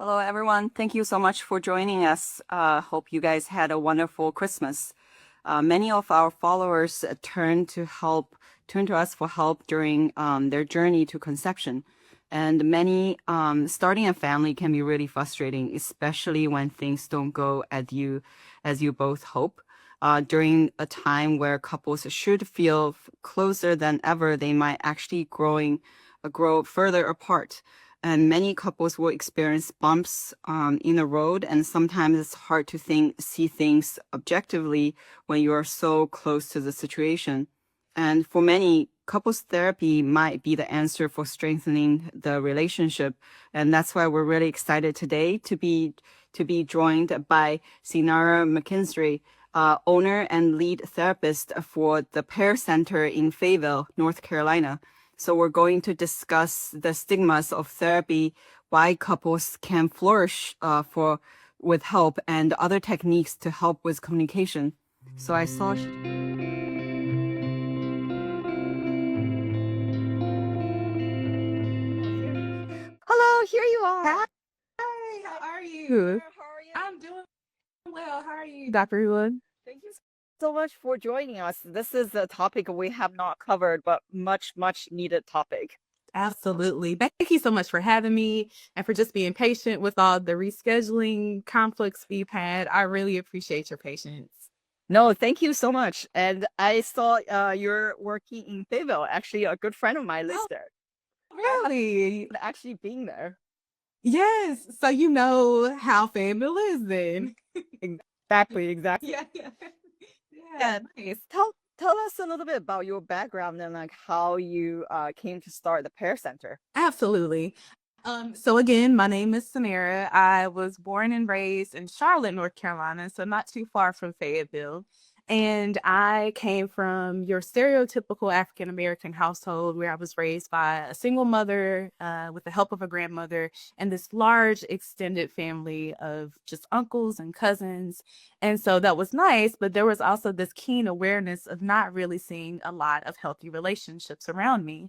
Hello, everyone. Thank you so much for joining us. Hope you guys had a wonderful Christmas. Many of our followers turn to us for help during their journey to conception. And many starting a family can be really frustrating, especially when things don't go as you both hope. During a time where couples should feel closer than ever, they might actually grow further apart. And many couples will experience bumps in the road, and sometimes it's hard to see things objectively when you are so close to the situation. And for many, couples therapy might be the answer for strengthening the relationship. And that's why we're really excited today to be joined by Cynara McKinstry, owner and lead therapist for the Pair Center in Fayetteville, North Carolina. So we're going to discuss the stigmas of therapy, why couples can flourish with help, and other techniques to help with communication. So I saw. Hello, here you are. Hi, how are you? How are you? I'm doing well. How are you, Dr. Ewan? Thank you so much for joining us. This is a topic we have not covered, but much needed topic. Absolutely. Thank you so much for having me and for just being patient with all the rescheduling conflicts we've had. I really appreciate your patience. No, thank you so much. And I saw you're working in Fayetteville. Actually, a good friend of mine lives Oh, there. really? Actually being there. Yes. So you know how Fayetteville is then. Exactly. Yeah, yeah. Yeah, Yeah. nice. Tell us a little bit about your background and like how you came to start the Pair Center. Absolutely. So again, my name is Cynara. I was born and raised in Charlotte, North Carolina, so not too far from Fayetteville. And I came from your stereotypical African American household where I was raised by a single mother with the help of a grandmother and this large extended family of just uncles and cousins. And so that was nice, but there was also this keen awareness of not really seeing a lot of healthy relationships around me.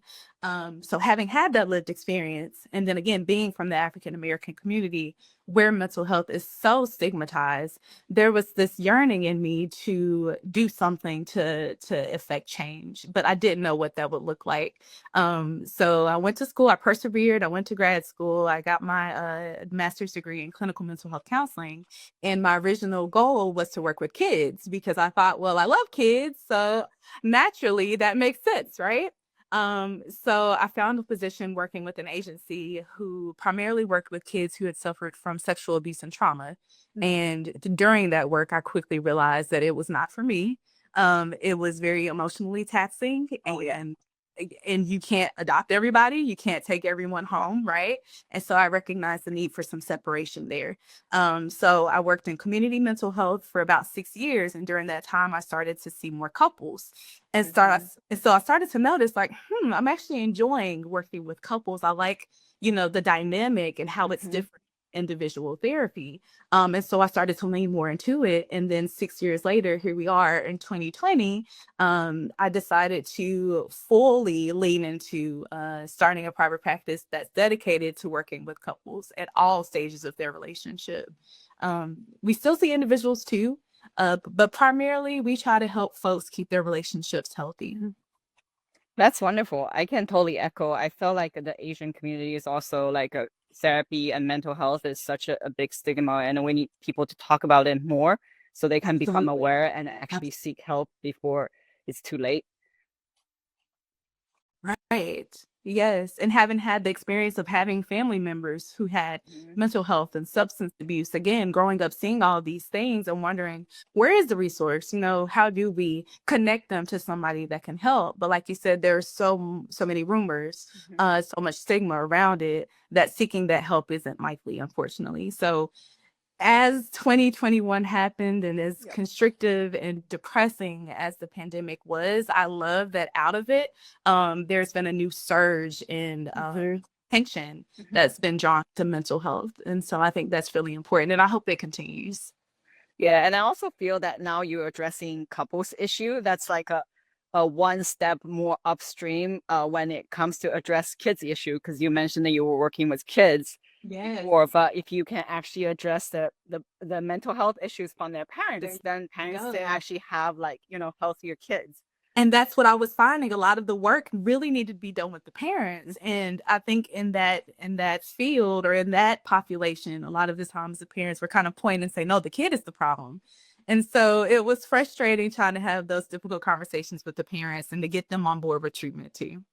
So having had that lived experience, and then again, being from the African American community where mental health is so stigmatized, there was this yearning in me to do something to affect change, but I didn't know what that would look like. So I went to school, I persevered, I went to grad school, I got my master's degree in clinical mental health counseling, and my original goal was to work with kids because I thought, well, I love kids, so naturally that makes sense, right? So I found a position working with an agency who primarily worked with kids who had suffered from sexual abuse and trauma. And during that work, I quickly realized that it was not for me. It was very emotionally taxing, and you can't adopt everybody, you can't take everyone home, right? And so I recognized the need for some separation there. So I worked in community mental health for about 6 years, and during that time, I started to see more couples. And so I started to notice, like, I'm actually enjoying working with couples. I like, the dynamic and how it's Mhm. different individual therapy. And so I started to lean more into it. And then 6 years later, here we are in 2020. I decided to fully lean into starting a private practice that's dedicated to working with couples at all stages of their relationship. We still see individuals too, but primarily we try to help folks keep their relationships healthy. That's wonderful. I can totally echo. I feel like the Asian community is also like a therapy and mental health is such a big stigma, and we need people to talk about it more so they can become Absolutely. aware and actually seek help before it's too late. Right. Yes. And having had the experience of having family members who had Mhm. mental health and substance abuse, again, growing up seeing all these things and wondering, where is the resource? How do we connect them to somebody that can help? But like you said, there's so many rumors, Mhm. so much stigma around it that seeking that help isn't likely, unfortunately. So as 2021 happened and as Yep. constrictive and depressing as the pandemic was, I love that out of it, there's been a new surge in attention Mhm. that's been drawn to mental health. And so I think that's really important. And I hope it continues. Yeah, and I also feel that now you're addressing couples issue. That's like a one step more upstream when it comes to address kids issue because you mentioned that you were working with kids. Yes. or but if you can actually address the mental health issues from their parents, then parents Go. can actually have like, healthier kids. And that's what I was finding. A lot of the work really needed to be done with the parents. And I think in that field or in that population, a lot of the times the parents were kind of pointing and say, no, the kid is the problem. And so it was frustrating trying to have those difficult conversations with the parents and to get them on board with treatment too.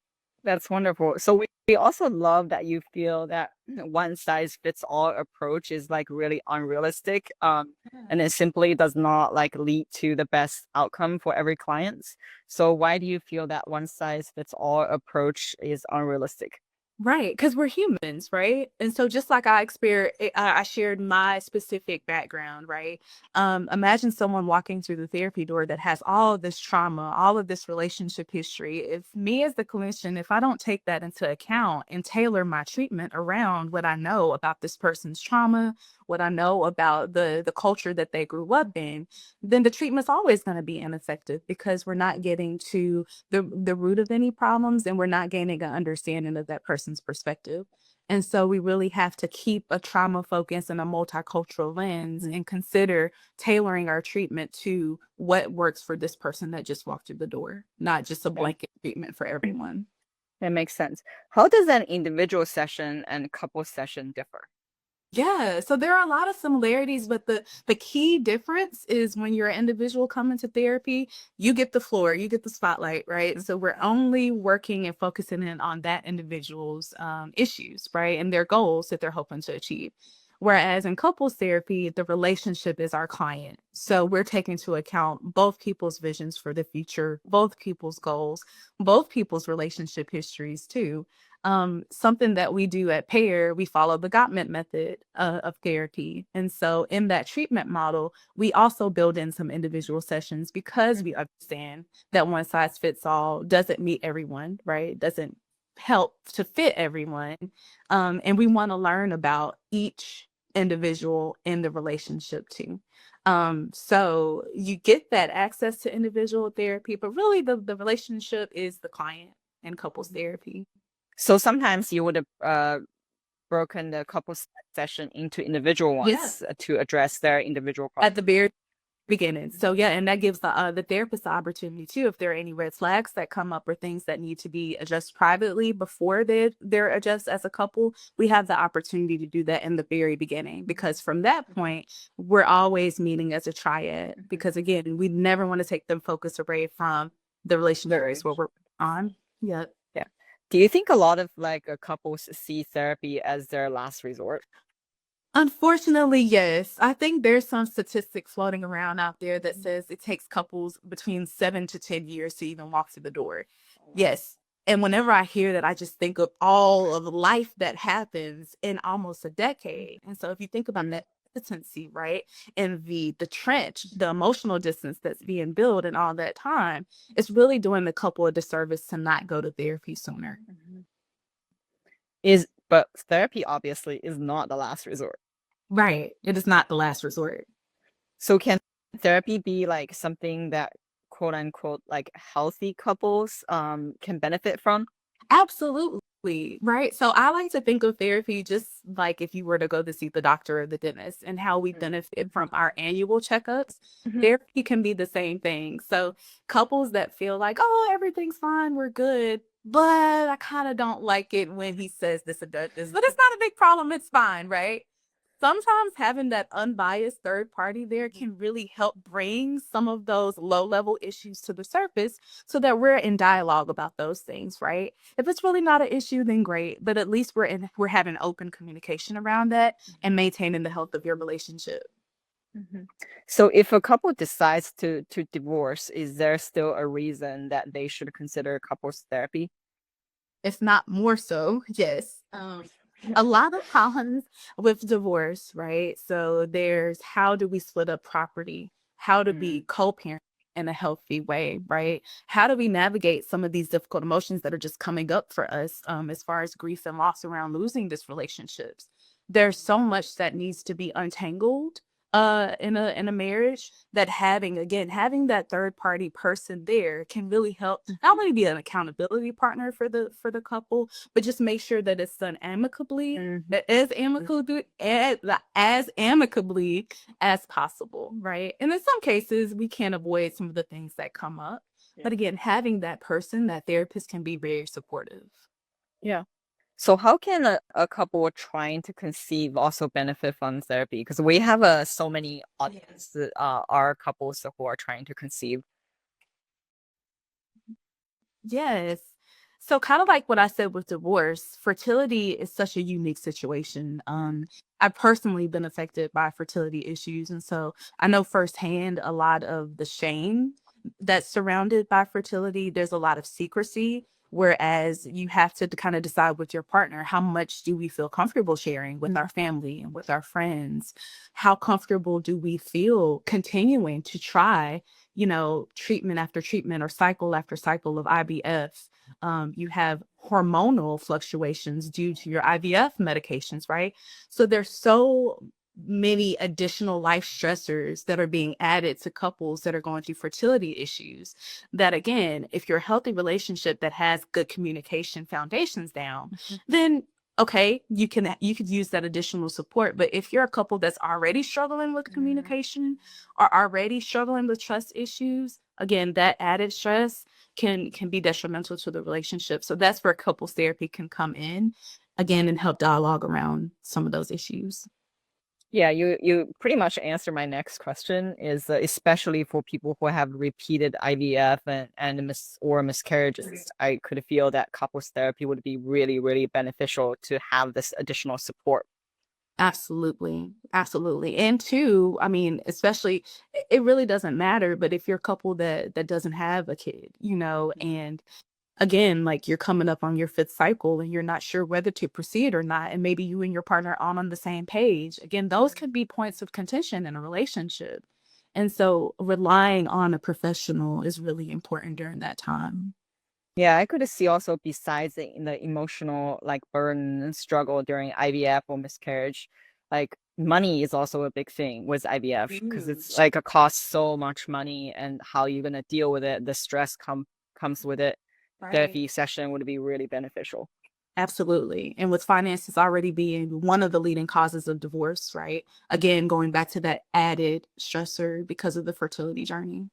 That's wonderful. So we also love that you feel that one size fits all approach is like really unrealistic. And it simply does not like lead to the best outcome for every client. So why do you feel that one size fits all approach is unrealistic? Right, because we're humans, right? And so just like I shared my specific background, right? Imagine someone walking through the therapy door that has all of this trauma, all of this relationship history. If me as the clinician, if I don't take that into account and tailor my treatment around what I know about this person's trauma, what I know about the culture that they grew up in, then the treatment's always going to be ineffective because we're not getting to the root of any problems and we're not gaining an understanding of that person's perspective. And so we really have to keep a trauma focus and a multicultural lens and consider tailoring our treatment to what works for this person that just walked through the door, not just a Yeah, blanket treatment for everyone. that makes sense. How does an individual session and couple session differ? Yeah, so there are a lot of similarities, but the key difference is when you're an individual coming to therapy, you get the floor, you get the spotlight, right? So we're only working and focusing in on that individual's issues, right, and their goals that they're hoping to achieve. Whereas in couples therapy, the relationship is our client. So we're taking into account both people's visions for the future, both people's goals, both people's relationship histories too. Something that we do at Pair, we follow the Gottman method of therapy. And so in that treatment model, we also build in some individual sessions because we understand that one size fits all doesn't meet everyone, right? Doesn't help to fit everyone. And we want to learn about each individual in the relationship too. So you get that access to individual therapy, but really the relationship is the client in couples therapy. So sometimes you would have broken the session into individual Yeah. ones to address their individual At problems. the very beginning. So yeah, and that gives the therapist the opportunity too, if there are any red flags that come up or things that need to be addressed privately before they're addressed as a couple, we have the opportunity to do that in the very beginning. Because from that point, we're always meeting as a triad. Because again, we never want to take the focus away from the relationships where we're on. Yeah. Yeah. Do you think a lot of like couples see therapy as their last resort? Unfortunately, yes. I think there's some statistics floating around out there that says it takes couples between 7 to 10 years to even walk through the door. Yes. And whenever I hear that, I just think of all of the life that happens in almost a decade. And so if you think about that hesitancy, right? And the trench, the emotional distance that's being built in all that time, it's really doing the couple a disservice to not go to therapy sooner. But therapy obviously is not the last resort. Right. It is not the last resort. So can therapy be like something that quote unquote like healthy couples can benefit from? Absolutely. Right. So I like to think of therapy just like if you were to go to see the doctor or the dentist and how we benefit from our annual checkups. Mhm. Therapy can be the same thing. So couples that feel like, oh, everything's fine, we're good. But I kind of don't like it when he says this or does this. But it's not a big problem. It's fine. Right. Sometimes having that unbiased third party there can really help bring some of those low level issues to the surface so that we're in dialogue about those things, right? If it's really not an issue, then great. But at least we're having open communication around that and maintaining the health of your relationship. Mhm. So if a couple decides to divorce, is there still a reason that they should consider couples therapy? If not more so, yes. A lot of problems with divorce, right? So there's how do we split up property? How to be co-parent in a healthy way, right? How do we navigate some of these difficult emotions that are just coming up for us as far as grief and loss around losing this relationships? There's so much that needs to be untangled in a marriage, that having that third party person there can really help not only be an accountability partner for the couple, but just make sure that it's done amicably, as amicably as possible, right? And in some cases we can't avoid some of the things that come up, but again, having that person, that therapist, can be very supportive. Yeah. So how can a couple trying to conceive also benefit from therapy? Because we have so many audience that are couples who are trying to conceive. Yes. So kind of like what I said with divorce, fertility is such a unique situation. I've personally been affected by fertility issues, and so I know firsthand a lot of the shame that's surrounded by fertility. There's a lot of secrecy, whereas you have to kind of decide with your partner, how much do we feel comfortable sharing with our family and with our friends? How comfortable do we feel continuing to try, treatment after treatment or cycle after cycle of IVF? You have hormonal fluctuations due to your IVF medications, right? So there's so many additional life stressors that are being added to couples that are going through fertility issues, that again, if you're a healthy relationship that has good communication foundations down, then okay, you could use that additional support. But if you're a couple that's already struggling with communication or already struggling with trust issues, again, that added stress can be detrimental to the relationship. So that's where couples therapy can come in again and help dialogue around some of those issues. Yeah, you pretty much answered my next question is especially for people who have repeated IVF and miscarriages. I could feel that couples therapy would be really, really beneficial to have this additional support. Absolutely. Absolutely. And two, I mean, especially it really doesn't matter, but if you're a couple that doesn't have a kid, and again, like you're coming up on your fifth cycle and you're not sure whether to proceed or not, and maybe you and your partner aren't on the same page. Again, those could be points of contention in a relationship. And so relying on a professional is really important during that time. Yeah, I could see also besides the emotional like burden and struggle during IVF or miscarriage, like money is also a big thing with IVF because it's Huge. like a cost so much money and how you're gonna deal with it, the stress comes with it. Right. Therapy session would be really beneficial. Absolutely. And with finances already being one of the leading causes of divorce, right? Again, going back to that added stressor because of the fertility journey.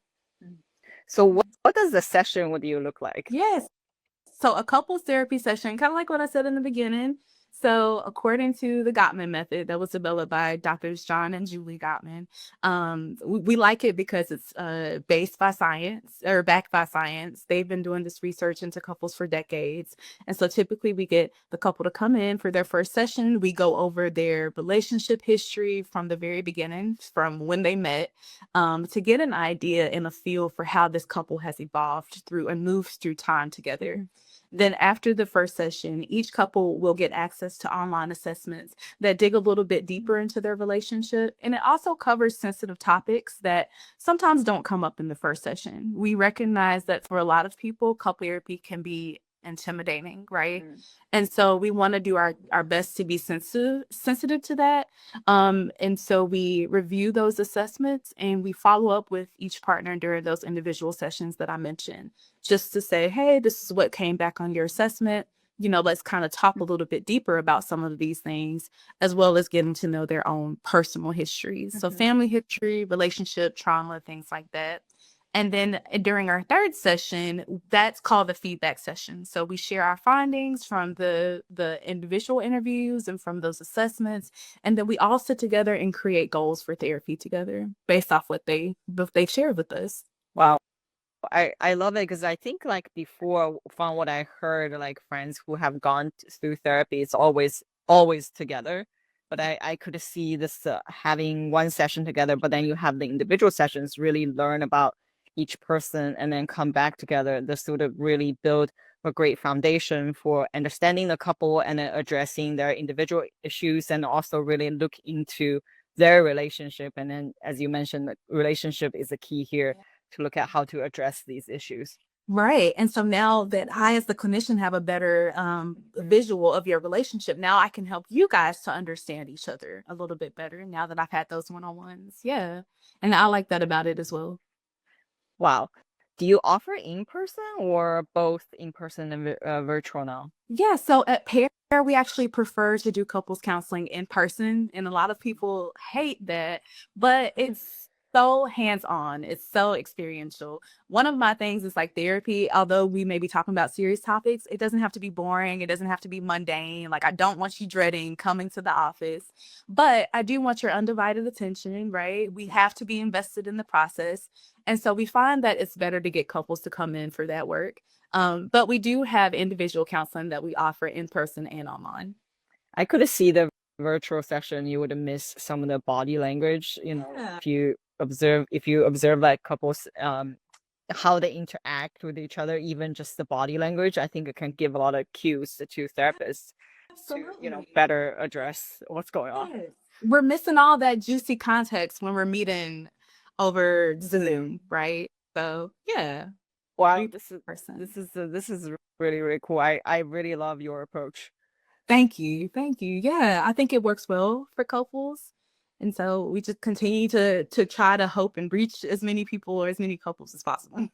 So what does the session with you look like? Yes. So a couples therapy session, kind of like what I said in the beginning. So according to the Gottman method that was developed by Doctors John and Julie Gottman, we like it because it's based by science or backed by science. They've been doing this research into couples for decades. And so typically we get the couple to come in for their first session. We go over their relationship history from the very beginning, from when they met, to get an idea and a feel for how this couple has evolved through and moved through time together. Then after the first session, each couple will get access to online assessments that dig a little bit deeper into their relationship. And it also covers sensitive topics that sometimes don't come up in the first session. We recognize that for a lot of people, couple therapy can be intimidating, right? And so we want to do our best to be sensitive to that. And so we review those assessments and we follow up with each partner during those individual sessions that I mentioned, just to say, hey, this is what came back on your assessment. Let's kind of talk a little bit deeper about some of these things, as well as getting to know their own personal histories. So family history, relationship, trauma, things like that. And then during our third session, that's called the feedback session. So we share our findings from the individual interviews and from those assessments. And then we all sit together and create goals for therapy together based off what they've shared with us. Wow. I love it because I think like before from what I heard, like friends who have gone through therapy, it's always together. But I could see this having one session together, but then you have the individual sessions, really learn about each person and then come back together. This sort of really build a great foundation for understanding the couple and then addressing their individual issues and also really look into their relationship. And then as you mentioned, the relationship is a key here to look at how to address these issues. Right. And so now that I, as the clinician, have a better visual of your relationship, now I can help you guys to understand each other a little bit better now that I've had those one-on-ones. Yeah. And I like that about it as well. Wow. Do you offer in person or both in person and virtual now? Yeah, so at Pair, we actually prefer to do couples counseling in person, and a lot of people hate that, but it's so hands-on, it's so experiential. One of my things is like therapy, although we may be talking about serious topics, it doesn't have to be boring, it doesn't have to be mundane. Like, I don't want you dreading coming to the office, but I do want your undivided attention, right? We have to be invested in the process. And so we find that it's better to get couples to come in for that work. But we do have individual counseling that we offer in person and online. I could see the virtual session, you would miss some of the body language, Yeah. if you observe like couples, how they interact with each other, even just the body language, I think it can give a lot of cues to therapists to, Absolutely. better address what's going on. Yes. We're missing all that juicy context when we're meeting over Zoom, right? So yeah, Wow, we this person. is really, really cool. I really love your approach. Thank you. Thank you. Yeah, I think it works well for couples. And so we just continue to try to hope and reach as many people or as many couples as possible.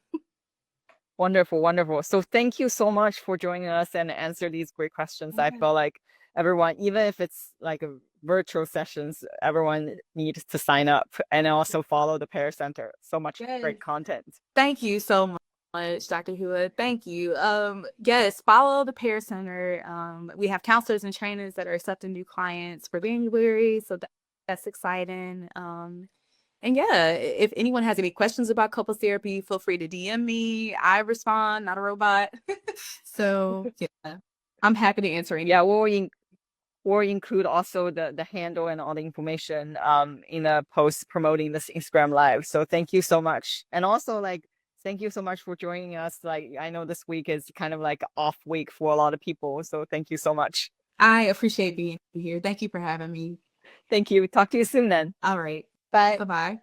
Wonderful, wonderful. So thank you so much for joining us and answer these great questions. I feel like everyone, even if it's like a virtual sessions, everyone needs to sign up and also follow the Pair Center. So much Yes. great content. Thank you so much, Dr. Hewitt. Thank you. Yes, follow the Pair Center. We have counselors and trainers that are accepting new clients for January, so that's exciting. And yeah, if anyone has any questions about couples therapy, feel free to DM me. I respond, not a robot. So yeah, I'm happy to answer any. Yeah, we'll include also the handle and all the information in a post promoting this Instagram live. So thank you so much. And also like thank you so much for joining us. Like I know this week is kind of like off week for a lot of people. So thank you so much. I appreciate being here. Thank you for having me. Thank you. Talk to you soon then. All right. Bye. Bye-bye.